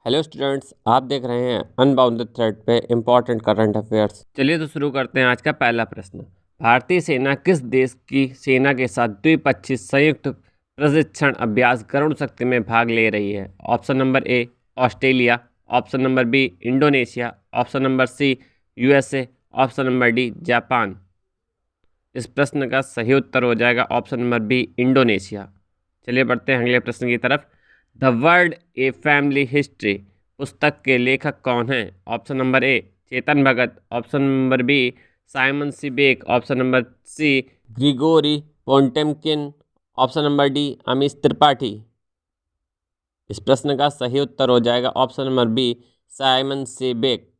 Hello students, आप देख रहे हैं अनबाउंडेड थ्रेड पे इम्पोर्टेंट करंट अफेयर्स। चलिए तो शुरू करते हैं आज का पहला प्रश्न। भारतीय सेना किस देश की सेना के साथ द्विपक्षीय संयुक्त प्रशिक्षण अभ्यास गरुड़ शक्ति में भाग ले रही है? Option number A Australia, option number B Indonesia, option number C USA, option number D Japan. इस प्रश्न का सही उत्तर हो जाएगा ऑप्शन नंबर बी इंडोनेशिया। चलिए बढ़ते हैं अगले प्रश्न की तरफ। The world a family history पुस्तक के लेखक कौन हैं? Option number a Chetan Bhagat, option number b Simon Sebag, option number c Grigory Potemkin, option number d Amish Tripathi. इस प्रश्न का सही उत्तर हो जाएगा option number b Simon Sebag.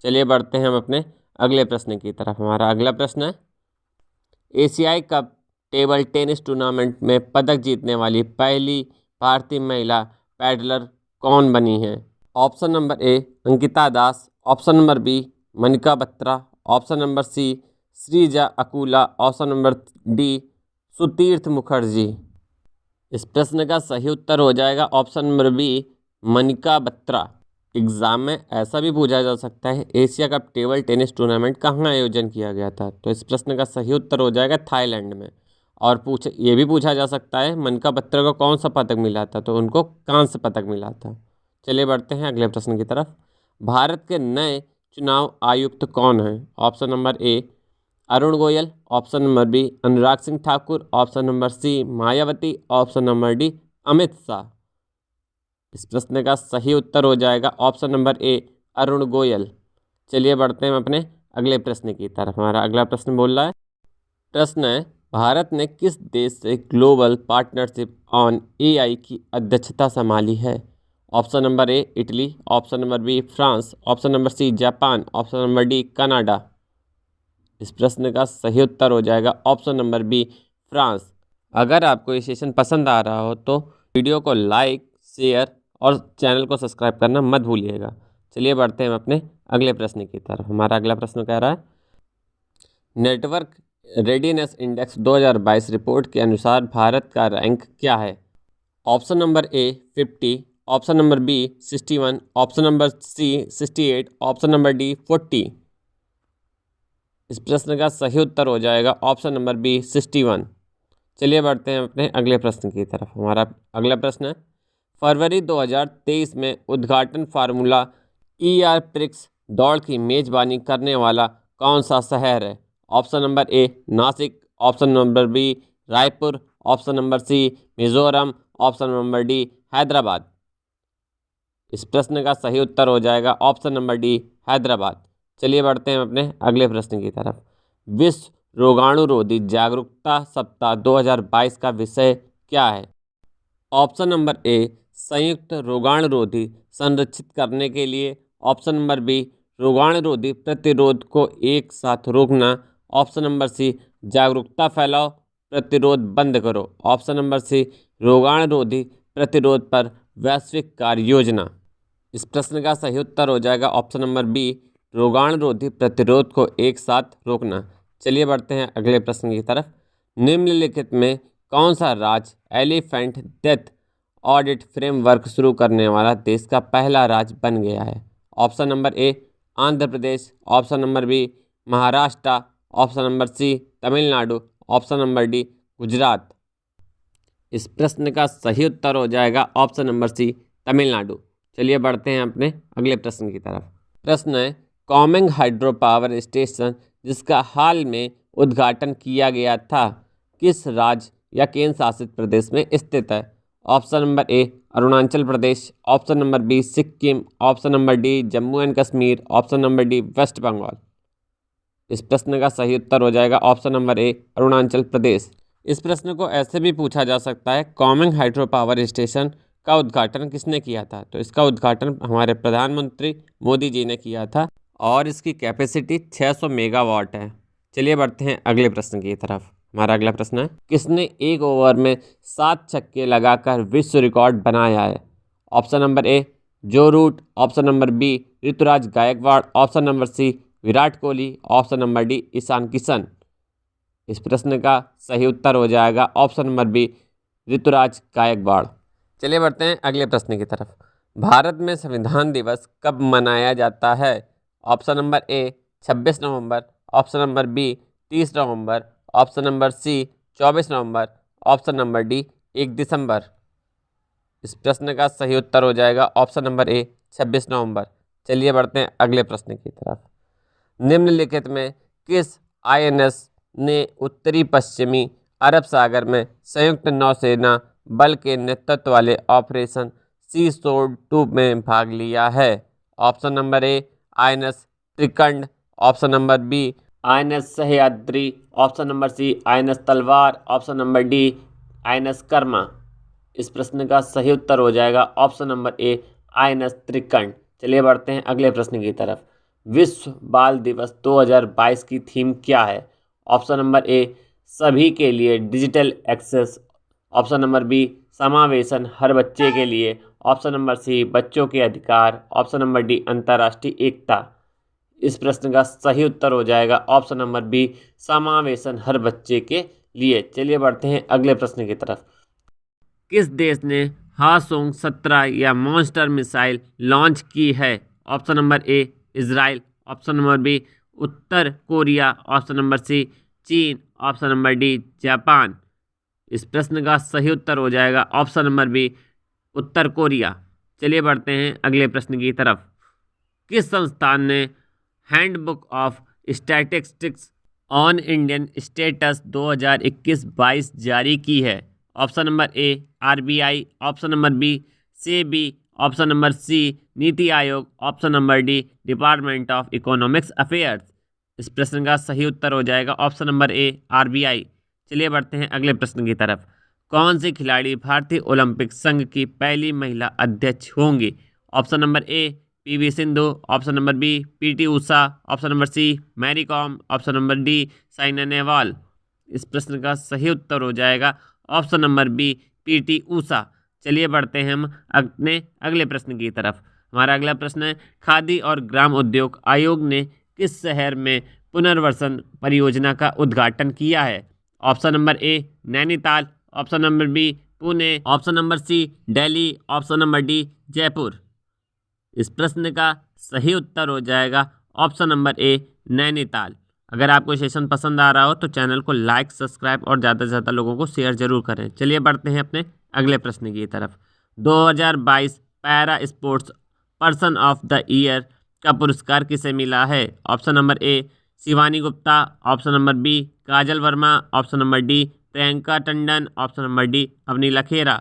चलिए बढ़ते हैं हम अपने अगले प्रश्न की तरफ। हमारा अगला प्रश्न है, एशियाई कप टेबल टेनिस टूर्नामेंट में पदक जीतने वाली पहली भारतीय महिला पैडलर कौन बनी है? Option number a Ankita Das, option number b Manika Batra, option number c Sreeja Akula, option number d Sutirtha Mukherjee. इस प्रश्न का सही उत्तर हो जाएगा option number b Manika Batra. Exam में ऐसा भी पूछा जा सकता है, Asia cup table tennis tournament कहाँ आयोजन किया गया था? तो इस प्रश्न का सही उत्तर हो जाएगा थाईलैंड में। और ये भी पूछा जा सकता है मनिका बत्रा को कौन सा पदक मिला था? तो उनको कांस्य पदक मिला था। चलिए बढ़ते हैं अगले प्रश्न की तरफ। भारत के नए चुनाव आयुक्त कौन हैं? Option number A Arun Goyal, option number B Anurag Singh Thakur, option number C Mayawati, option number D Amit Shah. इस प्रश्न का सही उत्तर हो जाएगा option number A Arun Goyal. चलिए बढ़ते हैं अपने अगले प्रश्न की तरफ। हमारा अगला प्रश्न बोल रहा है, प्रश्न है, भारत ने किस देश से ग्लोबल पार्टनरशिप ऑन एआई की अध्यक्षता संभाली है? Option number A Italy, option number B France, option number C Japan, option number D Canada. इस प्रश्न का सही उत्तर हो जाएगा ऑप्शन नंबर बी फ्रांस। अगर आपको ये सेशन पसंद आ रहा हो तो वीडियो को लाइक, शेयर और चैनल को सब्सक्राइब करना मत भूलिएगा। चलिए बढ़ते हैं अपने अगले प्रश्न की तरफ। हमारा अगला प्रश्न कह रहा है, नेटवर्क रेडीनेस इंडेक्स 2022 रिपोर्ट के अनुसार भारत का रैंक क्या है? Option number A 50, option number B 61, option number C 68, option number D 40। इस प्रश्न का सही उत्तर हो जाएगा ऑप्शन नंबर बी 61। चलिए बढ़ते हैं अपने अगले प्रश्न की तरफ। हमारा अगला प्रश्न है, फरवरी 2023 में उद्घाटन फार्मूला ER प्रिक्स दौड़ की मेजबानी करने वाला कौन सा शहर है? Option number A Nashik, option number B Raipur, option number C Mizoram, option number D Hyderabad. इस प्रश्न का सही उत्तर हो जाएगा ऑप्शन नंबर डी हैदराबाद। चलिए बढ़ते हैं अपने अगले प्रश्न की तरफ। विश्व रोगाणुरोधी जागरूकता सप्ताह 2022 का विषय क्या है? ऑप्शन नंबर ए संयुक्त रोगाणुरोधी संरक्षित करने के लिए, ऑप्शन नंबर बी रोगाणुरोधी प्रतिरोध को एक साथ रोकना, ऑप्शन नंबर सी जागरूकता फैलाओ प्रतिरोध बंद करो, ऑप्शन नंबर सी रोगाणुरोधी प्रतिरोध पर वैश्विक कार्य योजना। इस प्रश्न का सही उत्तर हो जाएगा ऑप्शन नंबर बी रोगाणुरोधी प्रतिरोध को एक साथ रोकना। चलिए बढ़ते हैं अगले प्रश्न की तरफ। निम्नलिखित में कौन सा राज्य एलिफेंट डेथ ऑडिट फ्रेमवर्क शुरू करने वाला देश का पहला राज्य बन गया है? Option number A Andhra Pradesh, option number B Maharashtra, option number C Tamil Nadu, option number D Gujarat. इस प्रश्न का सही उत्तर हो जाएगा ऑप्शन नंबर सी तमिलनाडु। चलिए बढ़ते हैं अपने अगले प्रश्न की तरफ। प्रश्न है, कॉमेंग हाइड्रो पावर स्टेशन जिसका हाल में उद्घाटन किया गया था किस राज्य या केंद्र शासित प्रदेश में स्थित है? Option number A Arunachal Pradesh, option number B Sikkim, option number D Jammu and Kashmir, option number D West Bengal. इस प्रश्न का सही उत्तर हो जाएगा option number A Arunachal Pradesh. इस प्रश्न को ऐसे भी पूछा जा सकता है, कॉमेंग हाइड्रो पावर स्टेशन का उद्घाटन किसने किया था? तो इसका उद्घाटन हमारे प्रधानमंत्री मोदी जी ने किया था और इसकी कैपेसिटी 600 मेगावाट है। चलिए बढ़ते हैं अगले प्रश्न की तरफ। हमारा अगला प्रश्न है, किसने एक ओवर में 7 छक्के लगाकर विश्व रिकॉर्ड बनाया है? Option number A Joe Root, option number B Ruturaj Gaikwad, option number C Virat Kohli, option number D Ishan Kishan. इस प्रश्न का सही उत्तर हो जाएगा option number B Ruturaj Gaikwad. चलिए बढ़ते हैं अगले प्रश्न की तरफ। भारत में संविधान दिवस कब मनाया जाता है? ऑप्शन नंबर ए 26 नवंबर, ऑप्शन नंबर बी 30 नवंबर, ऑप्शन नंबर सी 24 नवंबर, ऑप्शन नंबर डी 1 दिसंबर। इस प्रश्न का सही उत्तर हो जाएगा ऑप्शन नंबर ए 26 नवंबर। चलिए बढ़ते हैं अगले प्रश्न की तरफ। निम्नलिखित में किस आईएनएस ने उत्तरी पश्चिमी अरब सागर में संयुक्त नौसेना बल के नेतृत्व वाले ऑपरेशन सी सोल्ड 2 में भाग लिया है? Option number a INS Trikand, option number b INS Sahyadri, option number c INS Talwar, option number d INS Karma. इस प्रश्न का सही उत्तर हो जाएगा option number a INS Trikand. चलिए बढ़ते हैं अगले प्रश्न की तरफ। विश्व बाल दिवस 2022 की थीम क्या है? ऑप्शन नंबर ए सभी के लिए digital access, option number B समावेशन हर बच्चे के लिए, ऑप्शन नंबर सी बच्चों के अधिकार, ऑप्शन नंबर डी अंतर्राष्ट्रीय एकता। इस प्रश्न का सही उत्तर हो जाएगा ऑप्शन नंबर बी समावेशन हर बच्चे के लिए। चलिए बढ़ते हैं अगले प्रश्न की तरफ। किस देश ने हासोंग 17 या मॉन्स्टर मिसाइल लॉन्च की है? Option number A Israel, option number B उत्तर कोरिया, ऑप्शन नंबर सी चीन, ऑप्शन नंबर डी जापान। इस प्रश्न का सही उत्तर हो जाएगा ऑप्शन नंबर बी उत्तर कोरिया। चलिए बढ़ते हैं अगले प्रश्न की तरफ। किस संस्थान ने handbook of statistics on Indian states 2021-22 जारी की है? Option number A RBI, option number B SEBI, option number C NITI Aayog, option number D department of economics affairs. इस प्रश्न का सही उत्तर हो जाएगा ऑप्शन नंबर ए आरबीआई। चलिए बढ़ते हैं अगले प्रश्न की तरफ। कौन सी खिलाड़ी भारतीय ओलंपिक संघ की पहली महिला अध्यक्ष होंगी? Option number A PV Sindhu, option number B PT Usha, option number C Mary Kom, option number D Saina Nehwal. इस प्रश्न का सही उत्तर हो जाएगा option number B PT Usha. चलिए बढ़ते हैं हम अपने अगले प्रश्न की तरफ। हमारा अगला प्रश्न है, खादी और ग्राम उद्योग आयोग ने किस शहर में पुनर्वसन परियोजना का उद्घाटन किया है? Option number A Nainital, option number B Pune, option number C Delhi, option number D Jaipur. इस प्रश्न का सही उत्तर हो जाएगा ऑप्शन नंबर ए नैनीताल। अगर आपको सेशन पसंद आ रहा हो तो चैनल को लाइक, सब्सक्राइब और ज़्यादा से ज़्यादा लोगों को शेयर जरूर करें। चलिए बढ़ते हैं अपने अगले प्रश्न की तरफ। 2022 para sports person of the year का पुरस्कार किसे मिला है? Option number A Shivani Gupta, option number B Kajal Verma, option number D Priyanka Tandon, option number D Avani Lekhara.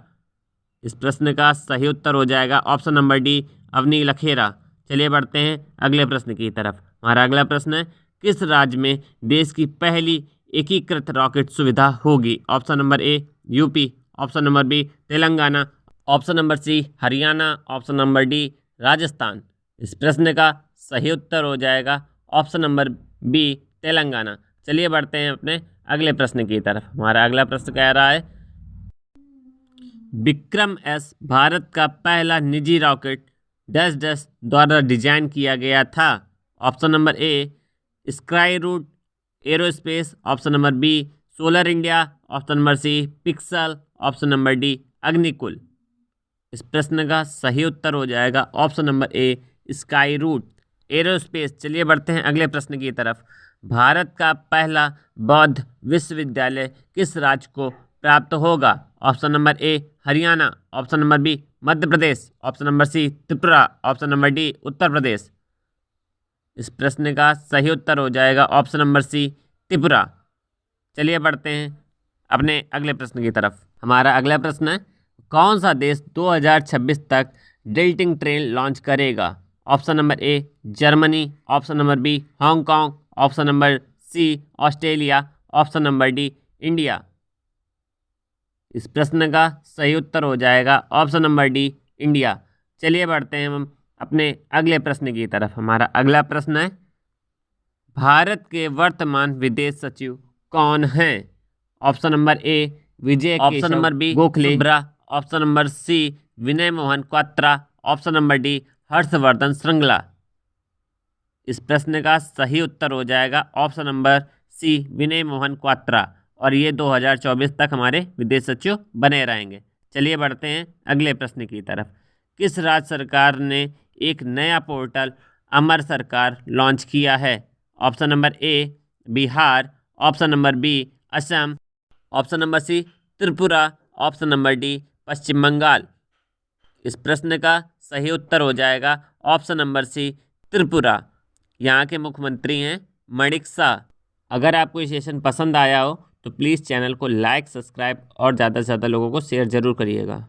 इस प्रश्न का सही उत्तर हो जाएगा option number D Avani Lekhara. चलिए बढ़ते हैं अगले प्रश्न की तरफ। हमारा अगला प्रश्न है, किस राज्य में देश की पहली एकीकृत रॉकेट सुविधा होगी? Option number A UP, option number B Telangana, option number C Haryana, option number D Rajasthan. इस प्रश्न का सही उत्तर हो जाएगा ऑप्शन नंबर बी तेलंगाना। चलिए बढ़ते हैं अपने अगले प्रश्न की तरफ। हमारा अगला प्रश्न कह रहा है, विक्रम एस भारत का पहला निजी रॉकेट डैश डैश द्वारा डिजाइन किया गया था? Option number A Skyroot Aerospace, option number B Solar India, option number C Pixxel, option number D Agnikul. इस प्रश्न का सही उत्तर हो जाएगा option number A Skyroot Aerospace. चलिए बढ़ते हैं अगले प्रश्न की तरफ। भारत का पहला बौद्ध विश्वविद्यालय किस राज्य को प्राप्त होगा? Option number a Haryana, option number b Madhya Pradesh, option number c Tripura, option number d Uttar Pradesh. इस प्रश्न का सही उत्तर हो जाएगा ऑप्शन नंबर सी त्रिपुरा। चलिए बढ़ते हैं अपने अगले प्रश्न की तरफ। हमारा अगला प्रश्न है, कौन सा देश 2026 तक डिल्टिंग ट्रेन लॉन्च करेगा? Option number A Germany, option number B Hong Kong, option number C Australia, option number D India. इस प्रश्न का सही उत्तर हो जाएगा ऑप्शन नंबर डी इंडिया। चलिए बढ़ते हैं हम अपने अगले प्रश्न की तरफ। हमारा अगला प्रश्न है, भारत के वर्तमान विदेश सचिव कौन हैं? Option number A Vijay, option number B Gokhale, option number C Vinay Mohan Kwatra, option number D Harshvardhan Shringla. इस प्रश्न का सही उत्तर हो जाएगा option number C Vinay Mohan Kwatra, और ये 2024 तक हमारे विदेश सचिव बने रहेंगे। चलिए बढ़ते हैं अगले प्रश्न की तरफ। किस राज्य सरकार ने एक नया पोर्टल अमर सरकार लॉन्च किया है? Option number a Bihar, option number b Assam, option number c Tripura, option number d Paschim Bangal. इस प्रश्न का सही उत्तर हो जाएगा ऑप्शन नंबर सी त्रिपुरा। यहाँ के मुख्यमंत्री हैं माणिक शाह। अगर आपको ये सेशन पसंद आया हो तो प्लीज़ चैनल को लाइक, सब्सक्राइब और ज़्यादा से ज़्यादा लोगों को शेयर ज़रूर करिएगा।